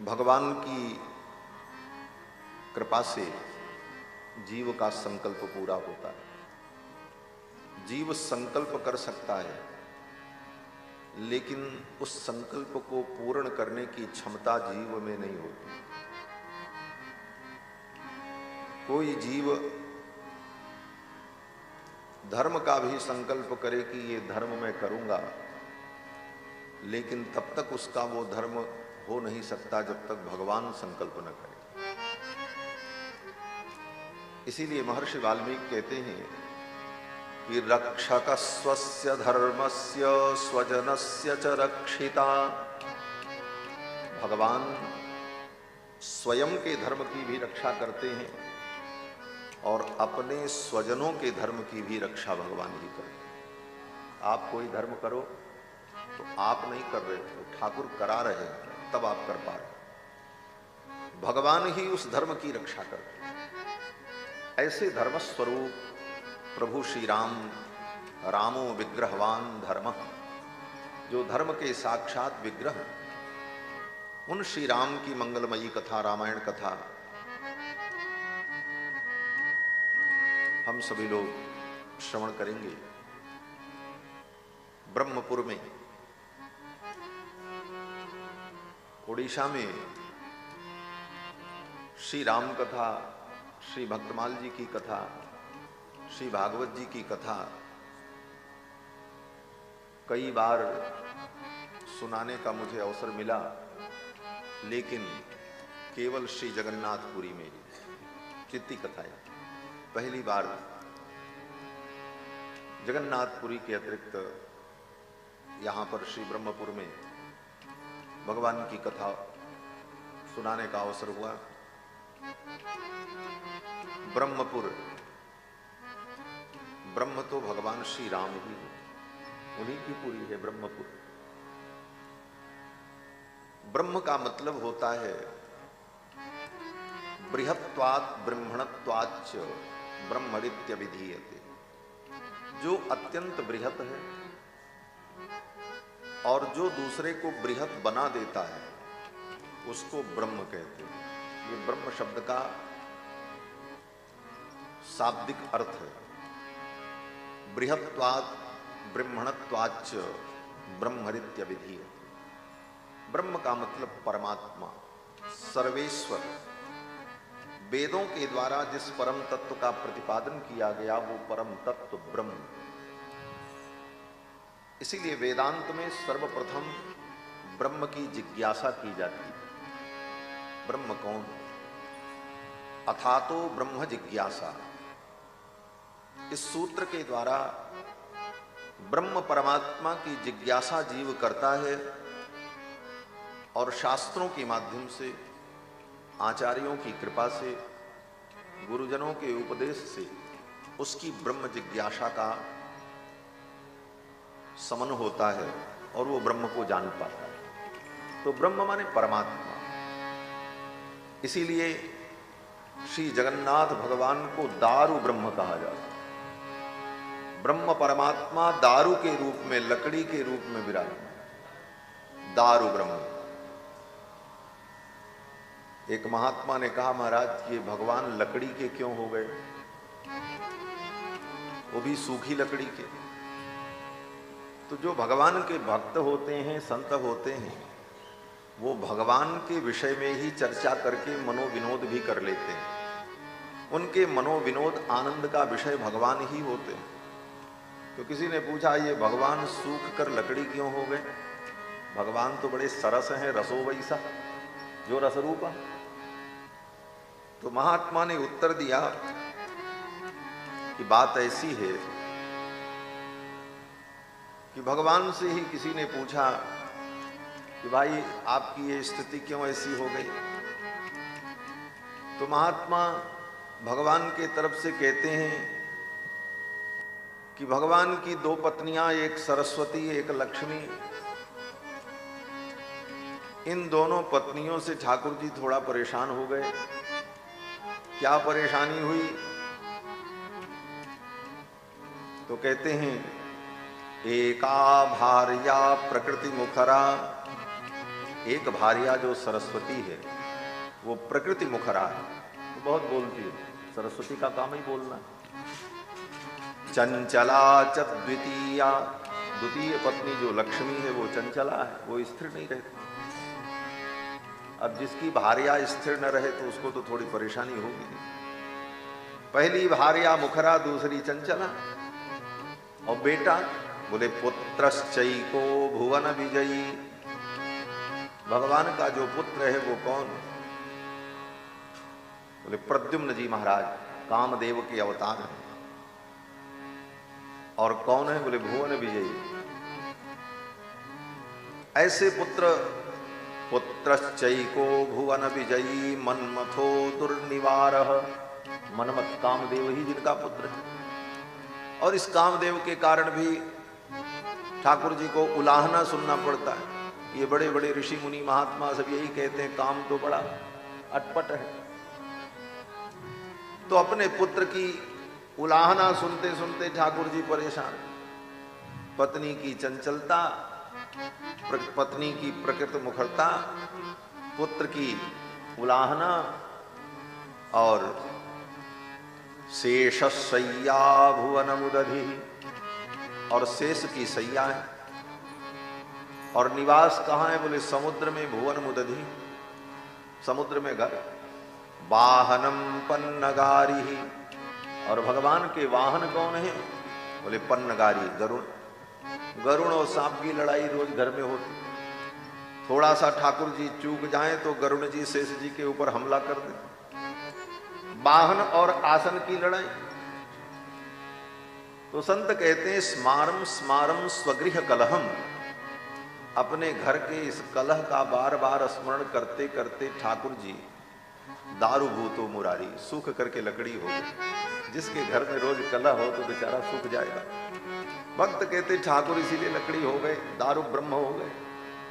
भगवान की कृपा से जीव का संकल्प पूरा होता है। जीव संकल्प कर सकता है, लेकिन उस संकल्प को पूर्ण करने की क्षमता जीव में नहीं होती। कोई जीव धर्म का भी संकल्प करे कि ये धर्म मैं करूंगा, लेकिन तब तक उसका वो धर्म हो नहीं सकता जब तक भगवान संकल्प न करे। इसीलिए महर्षि वाल्मीकि कहते हैं कि रक्षक स्वस्य धर्मस्य स्वजनस्य च रक्षिता। भगवान स्वयं के धर्म की भी रक्षा करते हैं और अपने स्वजनों के धर्म की भी रक्षा भगवान ही करते हैं। आप कोई धर्म करो तो आप नहीं कर रहे, तो ठाकुर करा रहे हैं, तब आप कर पा रहे। भगवान ही उस धर्म की रक्षा करते हैं। ऐसे धर्म स्वरूप प्रभु श्री राम, रामो विग्रहवान धर्म, जो धर्म के साक्षात विग्रह, उन श्री राम की मंगलमयी कथा, रामायण कथा हम सभी लोग श्रवण करेंगे। ब्रह्मपुर में, ओडिशा में श्री राम कथा, श्री भक्तमाल जी की कथा, श्री भागवत जी की कथा कई बार सुनाने का मुझे अवसर मिला, लेकिन केवल श्री जगन्नाथपुरी में कितनी कथाएं। पहली बार जगन्नाथपुरी के अतिरिक्त यहां पर श्री ब्रह्मपुर में भगवान की कथा सुनाने का अवसर हुआ। ब्रह्मपुर, ब्रह्म तो भगवान श्री राम ही है, उन्हीं की पुरी है ब्रह्मपुर। ब्रह्म का मतलब होता है बृहत्वात् ब्रह्मणत्वाच्च ब्रह्मरित्य विधीयते। जो अत्यंत बृहत है और जो दूसरे को बृहत बना देता है, उसको ब्रह्म कहते हैं। ये ब्रह्म शब्द का शाब्दिक अर्थ है। बृहत्वात् ब्रह्मणत्वाच्च ब्रह्मरित्य विधीयते। ब्रह्म का मतलब परमात्मा, सर्वेश्वर। वेदों के द्वारा जिस परम तत्व का प्रतिपादन किया गया, वो परम तत्व ब्रह्म। इसीलिए वेदांत में सर्वप्रथम ब्रह्म की जिज्ञासा की जाती है। ब्रह्म कौन? अथातो ब्रह्म जिज्ञासा। इस सूत्र के द्वारा ब्रह्म परमात्मा की जिज्ञासा जीव करता है और शास्त्रों के माध्यम से, आचार्यों की कृपा से, गुरुजनों के उपदेश से उसकी ब्रह्म जिज्ञासा का समन होता है और वो ब्रह्म को जान पाता है। तो ब्रह्म माने परमात्मा। इसीलिए श्री जगन्नाथ भगवान को दारु ब्रह्म कहा जाता है। ब्रह्म परमात्मा दारु के रूप में, लकड़ी के रूप में विराजमान, दारु ब्रह्म। एक महात्मा ने कहा, महाराज ये भगवान लकड़ी के क्यों हो गए, वो भी सूखी लकड़ी के? तो जो भगवान के भक्त होते हैं, संत होते हैं, वो भगवान के विषय में ही चर्चा करके मनोविनोद भी कर लेते हैं। उनके मनोविनोद, आनंद का विषय भगवान ही होते हैं। तो किसी ने पूछा, ये भगवान सूख कर लकड़ी क्यों हो गए? भगवान तो बड़े सरस हैं, रसो वैसा, जो रसरूपा। तो महात्मा ने उत्तर दिया कि बात ऐसी है कि भगवान से ही किसी ने पूछा कि भाई आपकी ये स्थिति क्यों ऐसी हो गई? तो महात्मा भगवान के तरफ से कहते हैं कि भगवान की दो पत्नियां, एक सरस्वती एक लक्ष्मी, इन दोनों पत्नियों से ठाकुर जी थोड़ा परेशान हो गए। क्या परेशानी हुई? तो कहते हैं, एका भार्या प्रकृति मुखरा एक भार्या जो सरस्वती है वो प्रकृति मुखरा है, तो बहुत बोलती है, सरस्वती का काम ही बोलना। चंचला च द्वितीया, द्वितीय पत्नी जो लक्ष्मी है वो चंचला है, वो स्थिर नहीं रहती। अब जिसकी भार्या स्थिर न रहे तो उसको तो थोड़ी परेशानी होगी। पहली भार्या मुखरा, दूसरी चंचला। और बेटा बोले पुत्रश्चैको भुवन विजयी, भगवान का जो पुत्र है वो कौन? बोले प्रद्युम्न जी महाराज, कामदेव के अवतार हैं। और कौन है? बोले भुवन विजयी। ऐसे पुत्र, पुत्रश्चैको भुवन विजयी मन्मथो दुर्निवारः, मनमथ कामदेव ही जिनका पुत्र है। और इस कामदेव के कारण भी ठाकुर जी को उलाहना सुनना पड़ता है। ये बड़े बड़े ऋषि मुनि महात्मा सब यही कहते हैं, काम तो बड़ा अटपट है। तो अपने पुत्र की उलाहना सुनते सुनते ठाकुर जी परेशान। पत्नी की चंचलता, पत्नी की प्रकृति मुखरता, पुत्र की उलाहना, और शेषशय्या भुवन मुदधि, और शेष की सैया है। और निवास कहाँ है? बोले समुद्र में, भुवन मुदधि, समुद्र में घर। वाहनम पन्नगारी, और भगवान के वाहन कौन है? बोले पन्नगारी, गरुण। गरुण और सांप की लड़ाई रोज घर में होती। थोड़ा सा ठाकुर जी चूक जाएं तो गरुण जी शेष जी के ऊपर हमला कर दे। वाहन और आसन की लड़ाई। तो संत कहते हैं स्मारम स्मारम स्वगृह कलहम, अपने घर के इस कलह का बार बार स्मरण करते करते ठाकुर जी दारू भूतो मुरारी, सूख करके लकड़ी हो गई। जिसके घर में रोज कलह हो तो बेचारा सूख जाएगा। भक्त कहते ठाकुर इसीलिए लकड़ी हो गए, दारू ब्रह्म हो गए।